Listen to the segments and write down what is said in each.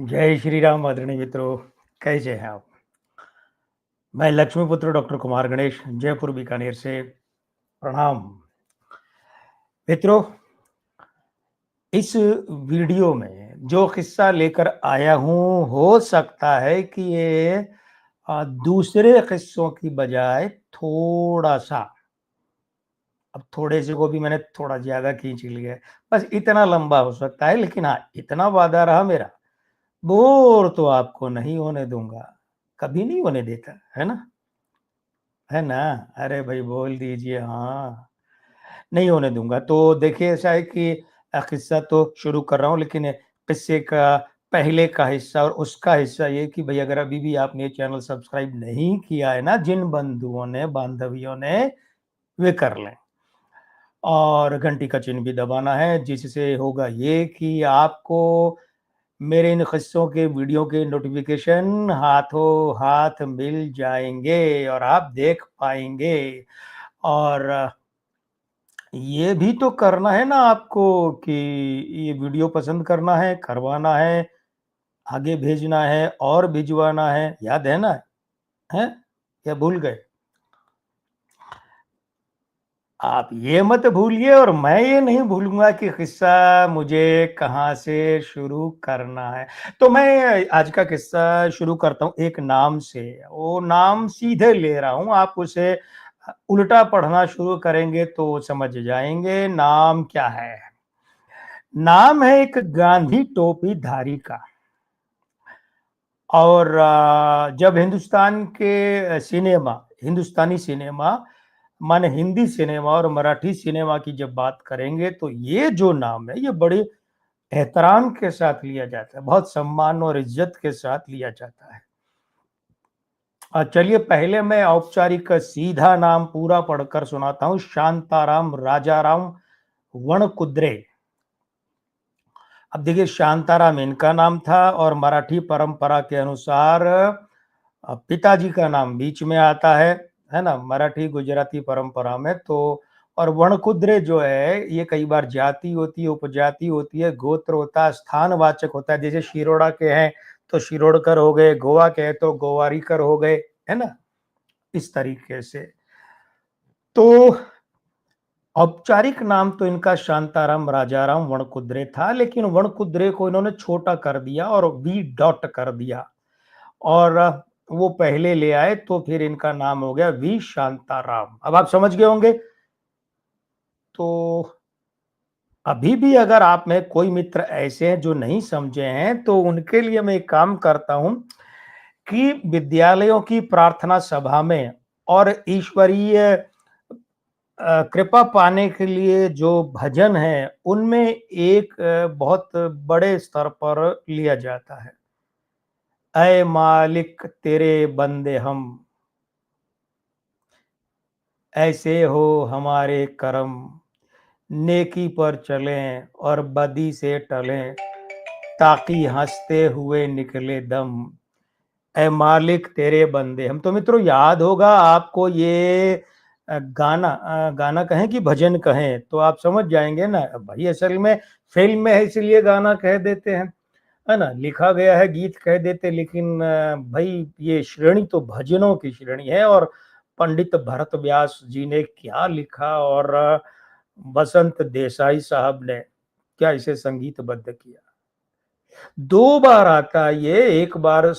जय श्री राम आदरणीय मित्रों, कैसे हैं आप? मैं लक्ष्मीपुत्र डॉक्टर कुमार गणेश, जयपुर बीकानेर से प्रणाम। मित्रों, इस वीडियो में जो किस्सा लेकर आया हूँ, हो सकता है कि ये दूसरे किस्सों की बजाय थोड़ा-सा, अब थोड़े से को भी मैंने थोड़ा ज़्यादा खींच लिया है, बस इतना लंबा हो सकता है, लेकिन हाँ, इतना वादा रहा मेरा, बोर तो आपको नहीं होने दूँगा, कभी नहीं होने देता, है ना? है ना? अरे भाई बोल दीजिए हाँ, नहीं होने दूँगा। तो देखिए ऐसा है कि किस्सा तो शुरू कर रहा हूँ लेकिन किस्से का पहले का हिस्सा और उसका हिस्सा ये कि भई अगर अभी भी आपने ये चैनल सब्सक्राइब नहीं किया है ना, जिन बंधुओं ने, बांधवियों ने, वे कर लें। और घंटी का चिन्ह भी दबाना है जिससे होगा ये कि आपको मेरे इन किस्सों के वीडियो के नोटिफ़िकेशन हाथों-हाथ मिल जाएँगे और आप देख पाएँगे। और ये भी तो करना है ना आपको कि ये वीडियो पसंद करना है, करवाना है, आगे भेजना है और भिजवाना है, याद है ना? हैं? या भूल गए? आप ये मत भूलिए और मैं ये नहीं भूलूँगा कि किस्सा मुझे कहाँ से शुरू करना है। तो मैं आज का किस्सा शुरू करता हूँ एक नाम से। वो नाम सीधे ले रहा हूँ, आप उसे उल्टा पढ़ना शुरू करेंगे तो समझ जाएँगे नाम क्या है। नाम है एक गांधी टोपीधारी का। और जब हिंदुस्तान के हिंदुस्तानी सिनेमा माने हिंदी सिनेमा और मराठी सिनेमा की जब बात करेंगे तो ये जो नाम है ये बड़े एहतराम के साथ लिया जाता है, बहुत सम्मान और इज्जत के साथ लिया जाता है। चलिए पहले मैं औपचारिक सीधा नाम पूरा पढ़कर सुनाता हूँ, शांताराम राजाराम वणकुद्रे। अब देखिए शांताराम इनका नाम था और मराठी परंपरा के अनुसार पिताजी का नाम बीच में आता है ना? मराठी गुजराती परंपरा में तो और वणकुद्रे जो है ये कई बार जाति होती है, उपजाति होती है, गोत्र होता है, स्थानवाचक होता है। जैसे शिरोडा के हैं तो शिरोडकर हो गए, गोवा के हैं तो गोवारीकर हो गए, है ना? इस तरीके से। तो औपचारिक नाम तो इनका शांताराम राजाराम वणकुद्रे था, लेकिन वणकुद्रे को इन्होंने छोटा कर दिया और वी डॉट कर दिया और वो पहले ले आए तो फिर इनका नाम हो गया वी शांताराम। अब आप समझ गए होंगे। तो अभी भी अगर आप में कोई मित्र ऐसे हैं जो नहीं समझे हैं, तो उनके लिए मैं एक काम करता हूँ कि विद्यालयों की प्रार्थना सभा में और ईश्वरीय कृपा पाने के लिए जो भजन है, उनमें एक बहुत बड़े स्तर पर लिया जाता है। ऐ मालिक तेरे बंदे हम, ऐसे हो हमारे करम, नेकी पर चलें और बदी से टलें, ताकि हंसते हुए निकले दम। ऐ मालिक तेरे बंदे हम। तो मित्रों याद होगा आपको ये गाना कहें कि भजन कहें तो आप समझ जाएंगे ना भाई, असल में फिल्म में है इसलिए गाना कह देते हैं, है ना? लिखा गया है गीत कह देते, लेकिन भाई ये श्रेणी तो भजनों की श्रेणी है और पंडित भरत व्यास जी ने क्या लिखा और बसंत देसाई साहब ने क्या इसे संगीतबद्ध किया। दो बार आता है ये, एक बार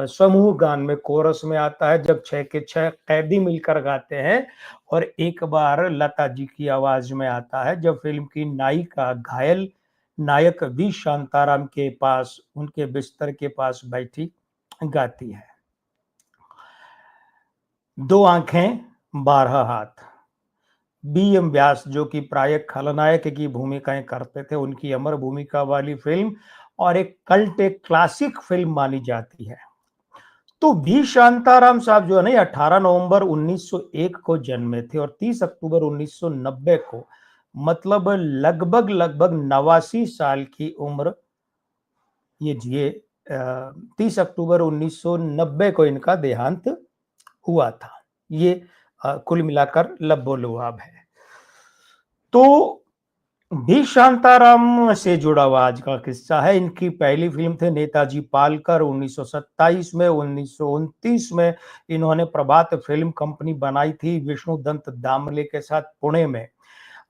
समूह गान में कोरस में आता है जब 6 के 6 कैदी मिलकर गाते हैं और एक बार लता जी की आवाज में आता है जब फिल्म की नायिका घायल नायक वी शांताराम के पास उनके बिस्तर के पास बैठी गाती है। दो आंखें 12 हाथ। बी एम व्यास जो कि प्राय खलनायक की भूमिकाएं करते थे, उनकी अमर भूमिका वाली फिल्म और एक कल्ट, एक क्लासिक फिल्म मानी जाती है। तो वी शांताराम साहब जो है ना 18 नवंबर 1901 को जन्मे थे और 30 अक्टूबर 1990 को, मतलब लगभग लगभग 89 साल की उम्र ये जिए। 30 अक्टूबर 1990 को इनका देहांत हुआ था। ये कुल मिलाकर लबो लुआब है। तो बी शांताराम से जुड़ा हुआ आज का किस्सा है। इनकी पहली फिल्म थी नेताजी पालकर 1927 में। 1929 में इन्होंने प्रभात फिल्म कंपनी बनाई थी विष्णुदत्त दामले के साथ पुणे में।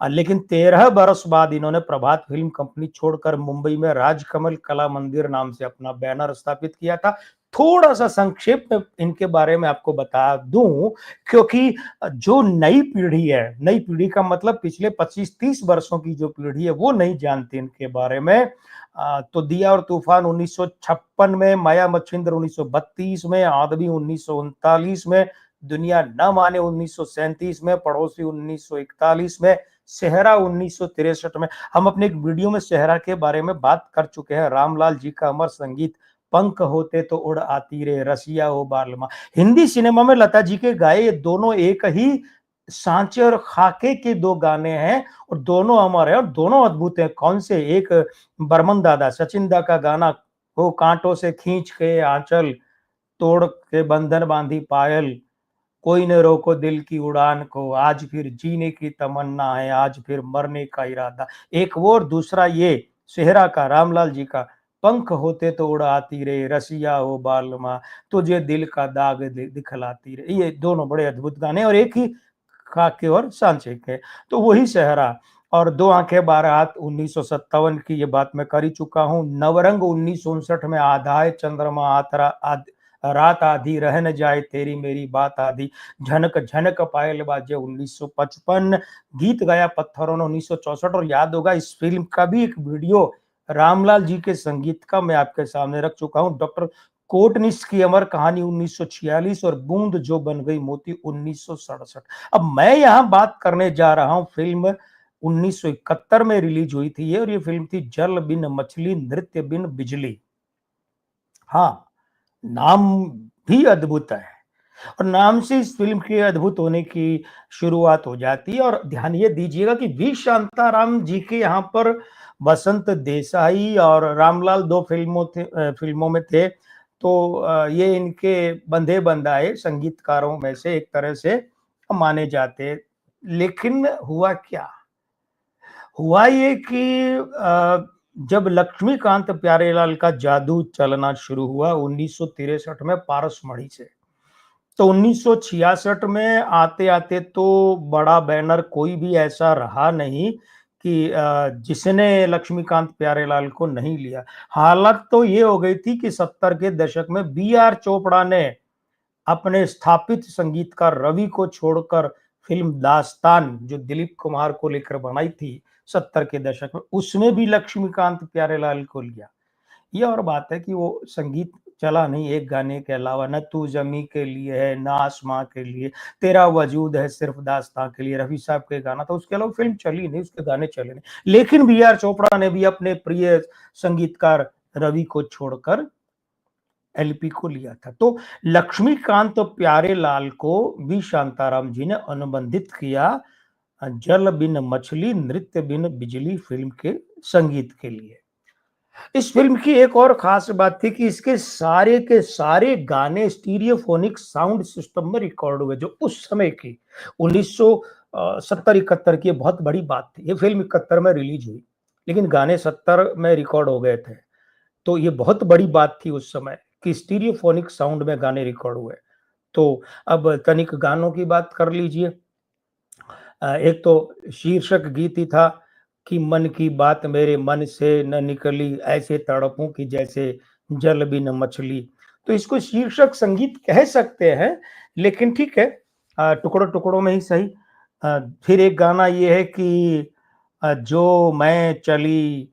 लेकिन 13 बरस बाद इन्होंने प्रभात फिल्म कंपनी छोड़कर मुंबई में राजकमल कला मंदिर नाम से अपना बैनर स्थापित किया था। थोड़ा सा संक्षेप में इनके बारे में आपको बता दूं, क्योंकि जो नई पीढ़ी है, नई पीढ़ी का मतलब पिछले 25-30 वर्षों की जो पीढ़ी है वो नहीं जानती इनके बारे में। तो दिया और तूफान 1956 में, माया मच्छिंद्र 1932 में, आदमी 1939 में, दुनिया न माने 1937 में, पड़ोसी 1941 में, सेहरा 1963 में। हम अपने एक वीडियो में सेहरा के बारे में बात कर चुके हैं। रामलाल जी का अमर संगीत, पंख होते तो उड़ आती रे, रसिया हो बालमा। हिंदी सिनेमा में लता जी के गाए ये दोनों एक ही सांचे और खाके के दो गाने हैं, और दोनों अमर है और दोनों अद्भुत हैं। कौन से? एक बर्मन दादा, सचिन दा का गाना, वो कांटों से खींच के आंचल, तोड़ के बंधन बांधी पायल, कोई न रोको दिल की उड़ान को, आज फिर जीने की तमन्ना है, आज फिर मरने का इरादा। एक वो और दूसरा ये सेहरा का, रामलाल जी का, पंख होते तो उड़ आती रे, रसिया हो बालमा, तुझे दिल का दाग दिखलाती रे। ये दोनों बड़े अद्भुत गाने और एक ही खाके और सांचे के। तो वही सेहरा। और दो आंखें बारात 1957 की ये बात मैं कर ही चुका हूँ। नवरंग 1959 में, आधा चंद्रमा आतरा रात आधी, रह न जाए तेरी मेरी बात आधी, झनक झनक पायल बाजे 1955, गीत गाया पत्थरों ने 1964। और याद होगा इस फिल्म का भी एक वीडियो रामलाल जी के संगीत का मैं आपके सामने रख चुका हूं। डॉक्टर कोटनिस की अमर कहानी 1946 और बूंद जो बन गई मोती 1967। अब मैं यहां बात करने जा रहा हूं फिल्म 1971 में रिलीज हुई थी ये, और ये फिल्म थी जल बिन मछली नृत्य बिन बिजली। हाँ, नाम भी अद्भुत है, और नाम से इस फिल्म के अद्भुत होने की शुरुआत हो जाती है। और ध्यान ये दीजिएगा कि वी शांताराम जी के यहाँ पर बसंत देसाई और रामलाल दो फिल्मों में थे। तो ये इनके बंधे बंधाए संगीतकारों में से एक तरह से माने जाते। लेकिन हुआ क्या? हुआ ये कि जब लक्ष्मीकांत प्यारेलाल का जादू चलना शुरू हुआ 1963 में पारसमढ़ी से, तो 1966 में आते आते तो बड़ा बैनर कोई भी ऐसा रहा नहीं कि जिसने लक्ष्मीकांत प्यारेलाल को नहीं लिया। हालत तो ये हो गई थी कि 70 के दशक में बी आर चोपड़ा ने अपने स्थापित संगीतकार रवि को छोड़कर फिल्म दास्तान, जो दिलीप कुमार को लेकर बनाई थी 70 के दशक में, उसमें भी लक्ष्मीकांत प्यारेलाल को लिया। ये और बात है कि वो संगीत चला नहीं एक गाने के अलावा, न तू जमी के लिए है, न आसमां के लिए, तेरा वजूद है सिर्फ दास्तां के लिए, रफी साहब के गाना था। उसके अलावा फिल्म चली नहीं, उसके गाने चले नहीं। लेकिन बी आर चोपड़ा ने भी अपने प्रिय संगीतकार रवि को छोड़कर एलपी को लिया था। तो लक्ष्मीकांत प्यारेलाल को वी शांताराम जी ने अनुबंधित किया जल बिन मछली नृत्य बिन बिजली फिल्म के संगीत के लिए। इस फिल्म की एक और खास बात थी कि इसके सारे के सारे गाने स्टीरियोफोनिक साउंड सिस्टम में रिकॉर्ड हुए, जो उस समय की 1970-71 की बहुत बड़ी बात थी। ये फिल्म 71 में रिलीज हुई, लेकिन गाने 70 में रिकॉर्ड हो गए थे। तो ये बहुत बड़ी बात थी उस समय कि स्टीरियोफोनिक साउंड में गाने रिकॉर्ड हुए। तो अब तनिक गानों की बात कर लीजिए। एक तो शीर्षक गीत ही था कि मन की बात मेरे मन से न निकली, ऐसे तड़पों की जैसे जल बिन मछली। तो इसको शीर्षक संगीत कह सकते हैं, लेकिन ठीक है, टुकड़ों टुकड़ों में ही सही। फिर एक गाना ये है कि जो मैं चली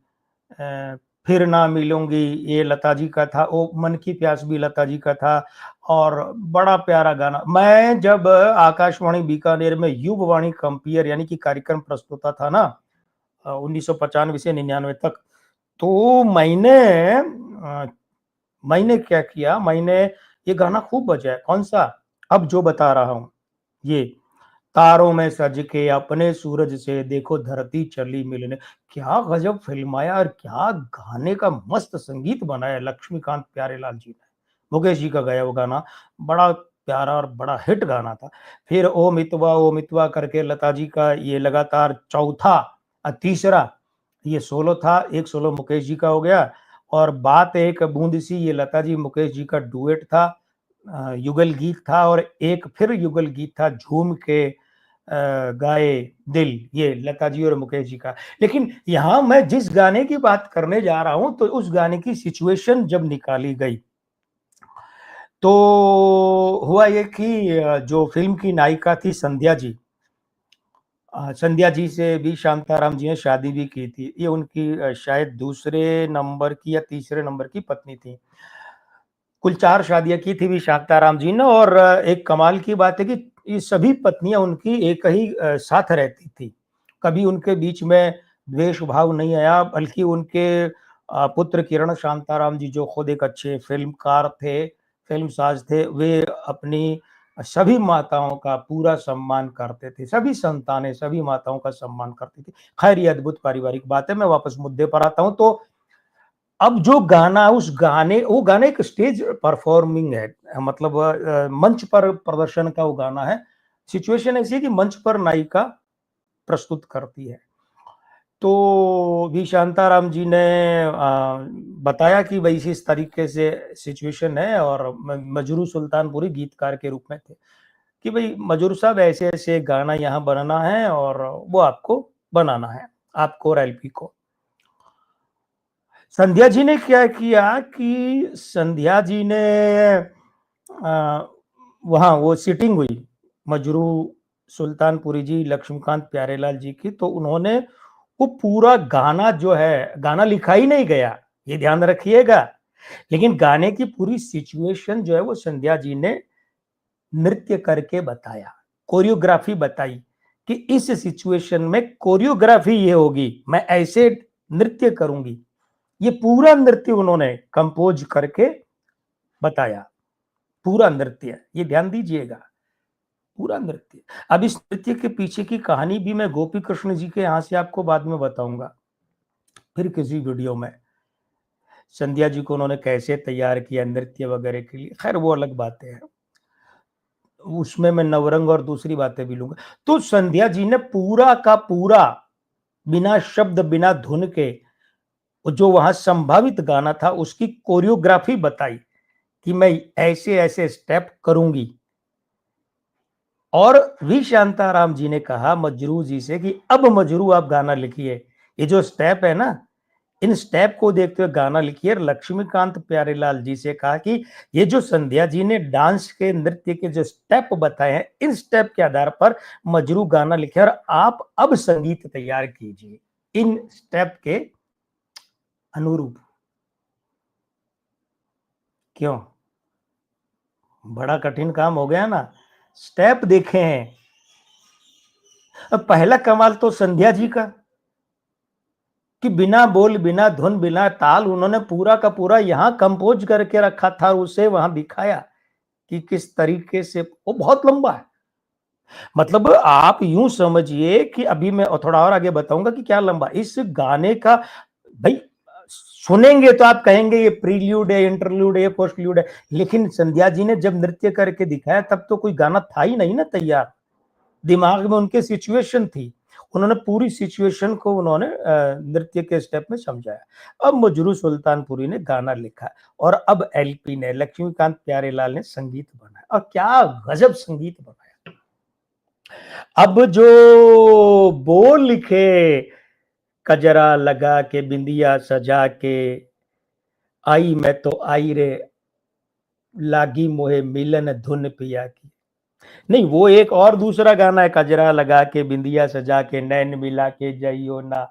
फिर ना मिलूंगी, ये लता जी का था। वो मन की प्यास भी लता जी का था। और बड़ा प्यारा गाना, मैं जब आकाशवाणी बीकानेर में युववाणी कंपियर यानी कि कार्यक्रम प्रस्तुता था ना 1995 से 99 तक, तो मैंने क्या किया, मैंने ये गाना खूब बजाया। कौन सा? अब जो बता रहा हूं, ये तारों में सज के अपने सूरज से देखो धरती चली मिलने। क्या गजब फिल्माया और क्या गाने का मस्त संगीत बनाया लक्ष्मीकांत प्यारेलाल जी ने। मुकेश जी का गाया वो गाना बड़ा प्यारा और बड़ा हिट गाना था। फिर ओ मितवा करके लता जी का ये लगातार चौथा तीसरा ये सोलो था, एक सोलो मुकेश जी का हो गया, और बात एक बूंद सी ये लता जी मुकेश जी का डुएट था, युगल गीत था, और एक फिर युगल गीत था झूम के गाए दिल, ये लता जी और मुकेश जी का। लेकिन यहाँ मैं जिस गाने की बात करने जा रहा हूं, तो उस गाने की सिचुएशन जब निकाली गई तो हुआ ये कि जो फिल्म की नायिका थी संध्या जी, संध्या जी से भी शांताराम जी ने शादी भी की थी। ये उनकी शायद दूसरे नंबर की या तीसरे नंबर की पत्नी थी। कुल 4 शादियाँ की थी भी शांताराम जी ने, और एक कमाल की बात है कि ये सभी पत्नियाँ उनकी एक ही साथ रहती थी। कभी उनके बीच में द्वेष भाव नहीं आया, बल्कि उनके पुत्र किरण शांताराम जी जो खुद एक अच्छे फ़िल्मकार थे, फ़िल्मसाज़ थे, वे अपनी सभी माताओं का पूरा सम्मान करते थे। सभी संतानें, सभी माताओं का सम्मान करती थी। ख़ैर ये अद्भुत पारिवारिक बात है। मैं वापस मुद्दे पर आता हूँ। तो अब जो गाना, उस गाने, वो गाना एक स्टेज परफॉर्मिंग है, मतलब मंच पर प्रदर्शन का वो गाना है। सिचुएशन ऐसी है कि मंच पर नायिका प्रस्तुत करती है। तो वी शांताराम जी ने बताया कि भाई इस तरीके से सिचुएशन है, और मजरू सुल्तानपुरी गीतकार के रूप में थे कि भाई मजरू साहब ऐसे ऐसे गाना यहाँ बनाना है, और वो आपको बनाना है, आपको और एलपी को। संध्या जी ने क्या किया कि संध्या जी ने वहाँ वो सीटिंग हुई, मजरू सुल्तानपुरी जी, लक्ष्मीकांत प्यारेलाल जी की, तो उन्होंने वो पूरा गाना जो है, गाना लिखा ही नहीं गया, ये ध्यान रखिएगा, लेकिन गाने की पूरी सिचुएशन जो है वो संध्या जी ने नृत्य करके बताया, कोरियोग्राफी बताई कि इस सिचुएशन में कोरियोग्राफी ये होगी, मैं ऐसे नृत्य करूंगी। ये पूरा नृत्य उन्होंने कंपोज करके बताया, पूरा नृत्य, ये ध्यान दीजिएगा, पूरा नृत्य। अब इस नृत्य के पीछे की कहानी भी मैं गोपी कृष्ण जी के यहाँ से आपको बाद में बताऊंगा, फिर किसी वीडियो में। संध्या जी को उन्होंने कैसे तैयार किया नृत्य वगैरह के लिए, खैर वो अलग बातें हैं, उसमें मैं नवरंग और दूसरी बातें भी लूंगा। तो संध्या जी ने पूरा का पूरा बिना शब्द बिना धुन के जो वहां संभावित गाना था उसकी कोरियोग्राफी बताई कि मैं ऐसे ऐसे स्टेप करूंगी। और वी शांताराम जी ने कहा मजरू जी से कि अब मजरू आप गाना लिखिए, ये जो स्टेप है ना, इन स्टेप को देखते हुए गाना लिखिए। लक्ष्मीकांत प्यारेलाल जी से कहा कि ये जो संध्या जी ने डांस के नृत्य के जो स्टेप बताए हैं, इन स्टेप के आधार पर मजरू गाना लिखे, और आप अब संगीत तैयार कीजिए इन स्टेप के अनुरूप। क्यों? बड़ा कठिन काम हो गया ना, स्टेप देखे हैं। अब पहला कमाल तो संध्या जी का कि बिना बोल बिना धुन बिना ताल उन्होंने पूरा का पूरा यहाँ कंपोज करके रखा था, उसे वहां दिखाया कि किस तरीके से। वो बहुत लंबा है, मतलब आप यूं समझिए कि अभी मैं थोड़ा और आगे बताऊंगा कि क्या लंबा इस गाने का। भाई सुनेंगे तो आप कहेंगे ये प्रील्यूड है, इंटरल्यूड है, पोस्टल्यूड है, लेकिन संध्या जी ने जब नृत्य करके दिखाया तब तो कोई गाना था ही नहीं ना तैयार, दिमाग में उनके सिचुएशन थी, उन्होंने पूरी सिचुएशन को उन्होंने नृत्य के स्टेप में समझाया। अब मजरू सुल्तानपुरी ने गाना लिखा, और अब एलपी ने, लक्ष्मीकांत प्यारेलाल ने संगीत बनाया, और क्या गजब संगीत बनाया। अब जो बोल लिखे, कजरा लगा के बिंदिया सजा के, आई मैं तो आई रे, लागी मोहे मिलन धुन पिया की। नहीं, वो एक और दूसरा गाना है, कजरा लगा के बिंदिया सजा के, नैन मिला के जाइयो ना,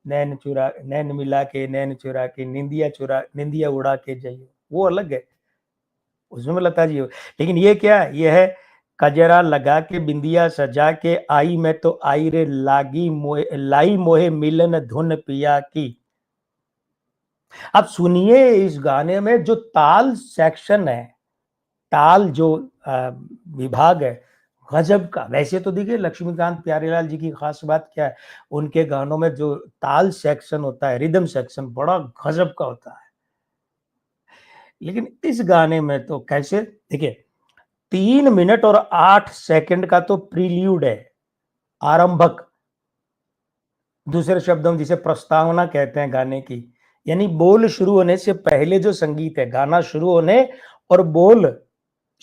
नैन मिला के नैन चुरा के, निंदिया उड़ा के जाइयो, वो अलग है, उसमें लता जी हो। लेकिन ये क्या, ये है कजरा लगा के बिंदिया सजा के, आई मैं तो आई रे, लाई मोहे मिलन धुन पिया की। अब सुनिए इस गाने में जो ताल सेक्शन है, ताल जो विभाग है, गजब का। वैसे तो देखिए लक्ष्मीकांत प्यारेलाल जी की खास बात क्या है, उनके गानों में जो ताल सेक्शन होता है, रिदम सेक्शन बड़ा गजब का होता है। लेकिन इस गाने में तो कैसे, देखिए 3 मिनट और 8 सेकंड का तो प्रील्यूड है, आरंभक, दूसरे शब्दों में जिसे प्रस्तावना कहते हैं गाने की, यानी बोल शुरू होने से पहले जो संगीत है, गाना शुरू होने और बोल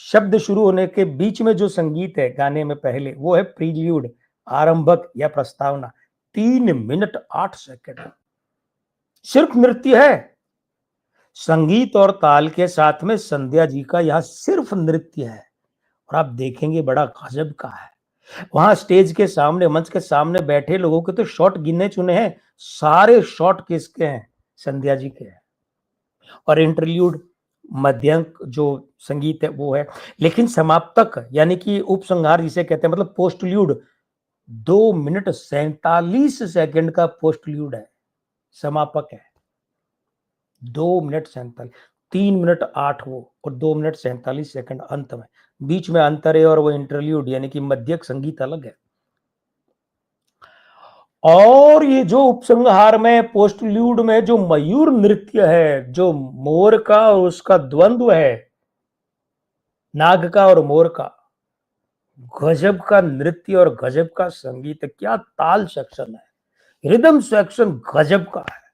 शब्द शुरू होने के बीच में जो संगीत है गाने में पहले, वो है प्रील्यूड, आरंभक या प्रस्तावना। 3 मिनट 8 सेकंड सिर्फ नृत्य है। संगीत और ताल के साथ में संध्या जी का यहाँ सिर्फ नृत्य है और आप देखेंगे बड़ा गजब का है। वहां स्टेज के सामने, मंच के सामने बैठे लोगों के तो शॉट गिने चुने हैं, सारे शॉट किसके हैं? संध्या जी के हैं। और इंटरल्यूड, मध्यंक जो संगीत है वो है, लेकिन समाप्तक यानी कि उपसंहार जिसे कहते हैं, मतलब पोस्टल्यूड, 2 मिनट 47 सेकंड का पोस्टल्यूड है, समापक है 2 मिनट 47, 3 मिनट 8 वो और 2 मिनट 47 सेकंड अंत में, बीच में अंतर है और वो इंटरल्यूड यानी कि मध्यक संगीत अलग है। और ये जो उपसंहार में, पोस्टल्यूड में जो मयूर नृत्य है, जो मोर का और उसका द्वंद्व है, नाग का और मोर का, गजब का नृत्य और गजब का संगीत है। क्या ताल सेक्शन है, रिदम सेक्शन गजब का है।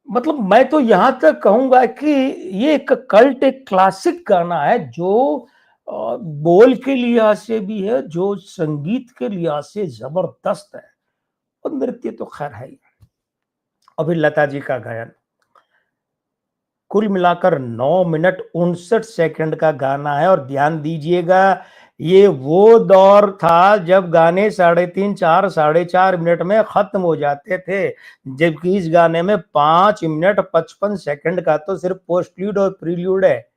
मतलब मैं तो यहां तक कहूंगा कि ये एक कल्ट, एक क्लासिक गाना है जो बोल के लिहाज से भी है, जो संगीत के लिहाज से जबरदस्त है, और नृत्य तो खैर है ही। अभी लता जी का गायन, कुल मिलाकर 9 मिनट 59 सेकंड का गाना है। और ध्यान दीजिएगा, ये वो दौर था जब गाने 3.5, 4, 4.5 मिनट में खत्म हो जाते थे, जबकि इस गाने में 5 मिनट 55 सेकंड का तो सिर्फ पोस्टल्यूड और प्रील्यूड है,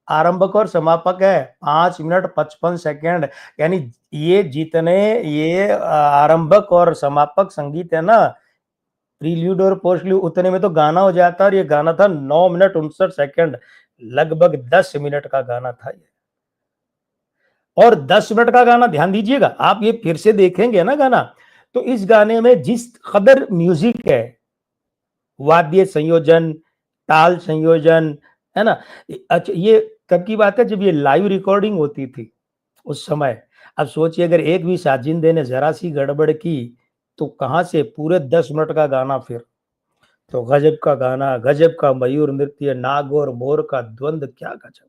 आरंभक और समापक है 5 मिनट 55 सेकंड। यानी ये जितने ये आरंभक और समापक संगीत है ना, प्रील्यूड और पोस्टल्यूड, उतने में तो गाना हो जाता है। और ये गाना था 9 मिनट 59 सेकंड, लगभग 10 मिनट का गाना था ये। और 10 मिनट का गाना, ध्यान दीजिएगा, आप ये फिर से देखेंगे ना गाना, तो इस गाने में जिस कदर म्यूजिक है, वाद्य संयोजन, ताल संयोजन, है ना। अच्छा, ये कब की बात है? जब ये लाइव रिकॉर्डिंग होती थी उस समय। अब सोचिए अगर एक भी साजिंदे ने जरा सी गड़बड़ की तो कहां से पूरे 10 मिनट का गाना फिर। तो गजब का गाना, गजब का मयूर नृत्य, नाग और मोर का द्वंद, क्या गजब,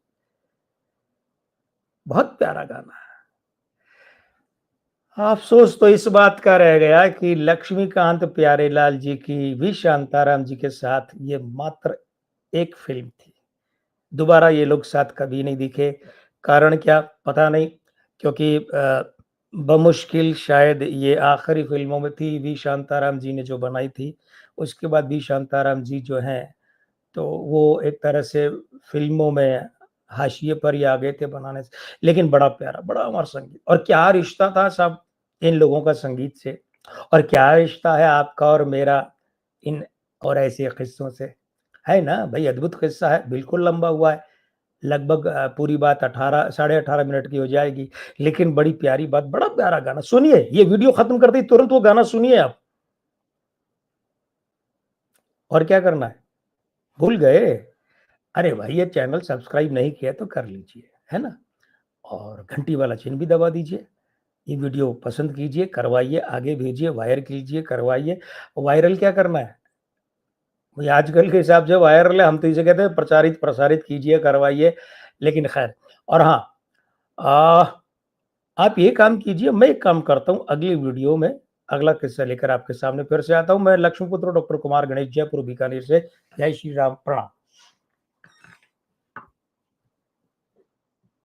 बहुत प्यारा गाना है। अफसोस तो इस बात का रह गया कि लक्ष्मीकांत प्यारेलाल जी की वी शांताराम जी के साथ ये मात्र एक फिल्म थी, दोबारा ये लोग साथ कभी नहीं दिखे। कारण क्या पता नहीं, क्योंकि बमुश्किल शायद ये आखिरी फिल्मों में थी वी शांताराम जी ने जो बनाई थी। उसके बाद वी शांताराम जी जो हैं, तो वो एक तरह से फिल्मों में हाशिए पर ही आ गए थे बनाने से। लेकिन बड़ा प्यारा, बड़ा अमर संगीत, और क्या रिश्ता था साहब इन लोगों का संगीत से, और क्या रिश्ता है आपका और मेरा इन और ऐसे किस्सों से, है ना भाई। अद्भुत किस्सा है, बिल्कुल लंबा हुआ है, लगभग पूरी बात 18 साढ़े 18 मिनट की हो जाएगी, लेकिन बड़ी प्यारी बात, बड़ा प्यारा गाना। सुनिए, ये वीडियो खत्म करते ही तुरंत वो गाना सुनिए आप। और क्या करना है, भूल गए? अरे भाई, ये चैनल सब्सक्राइब नहीं किया तो कर लीजिए, है ना? और घंटी वाला चिन्ह भी दबा दीजिए। ये वीडियो पसंद कीजिए, करवाइए, आगे भेजिए, वायरल कीजिए, करवाइए। वायरल क्या करना है? ये आजकल के हिसाब से वायरल है, हम तो इसे कहते हैं प्रचारित, प्रसारित कीजिए, करवाइए। लेकिन खैर, और हाँ, आ, आप ये काम कीजिए, मैं एक काम करता हूँ, अगली वीडियो में अगला किस्सा लेकर आपके सामने फिर से आता हूँ। मैं लक्ष्मीपुत्र डॉक्टर कुमार गणेश, जयपुर बीकानेर से। जय श्री राम, प्रणाम।